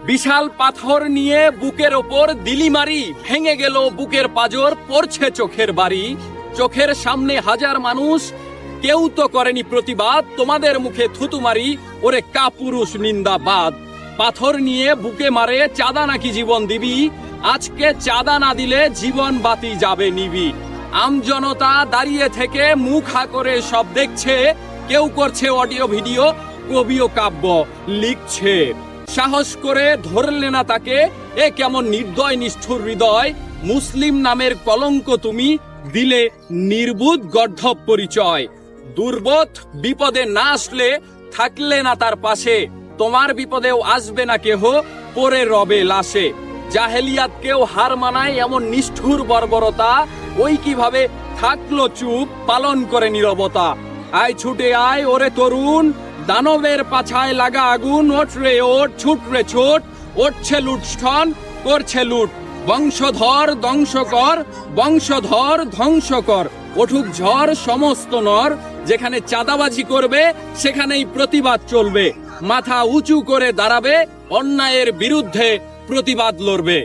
বিশাল পাথর নিয়ে বুকের ওপর দিলি মারি, ভেঙে গেল বুকের পাজর, পড়ছে চোখের বাড়ি। চোখের সামনে হাজার মানুষ, কেউ তো করেনি প্রতিবাদ, তোমাদের মুখে থুতু মারি, ওরে কাপুরুষ নিন্দাবাদ। পাথর নিয়ে বুকে মারে, চাঁদা নাকি জীবন দিবি, আজকে চাঁদা না দিলে জীবন বাতি যাবে নিবি। আমজনতা দাঁড়িয়ে থেকে মুখ হা করে সব দেখছে, কেউ করছে অডিও ভিডিও, কবিও কাব্য লিখছে। সাহস করে ধরলে না তাকে, এ কেমন নির্দয় নিষ্ঠুর হৃদয়। মুসলিম নামের কলঙ্ক তুমি, দিলে নির্বুধ গর্ধব পরিচয়। দুর্বোধ বিপদে না আসলে, থাকলে না তার পাশে, তোমার বিপদেও আসবে না কেহ, পরে রবে লাশে। জাহেলিয়াতকেও হার মানায় এমন নিষ্ঠুর বর্বরতা, ওই কিভাবে থাকলো চুপ, পালন করে নীরবতা। আয় ছুটে আয় ওরে তরুণ, দানবের পাছায় লাগা আগুন, ওঠ রে ওঠ, ছুট রে ছোট, ওঠছে লুটস্থন, করছে লুট। বংশধর ধ্বংস কর, বংশধর ধ্বংস কর, ওঠুক ঝড় সমস্ত নর। যেখানে চাঁদাবাজি করবে সেখানেই প্রতিবাদ চলবে, মাথা উঁচু করে দাঁড়াবে, অন্যায়ের বিরুদ্ধে প্রতিবাদ লড়বে।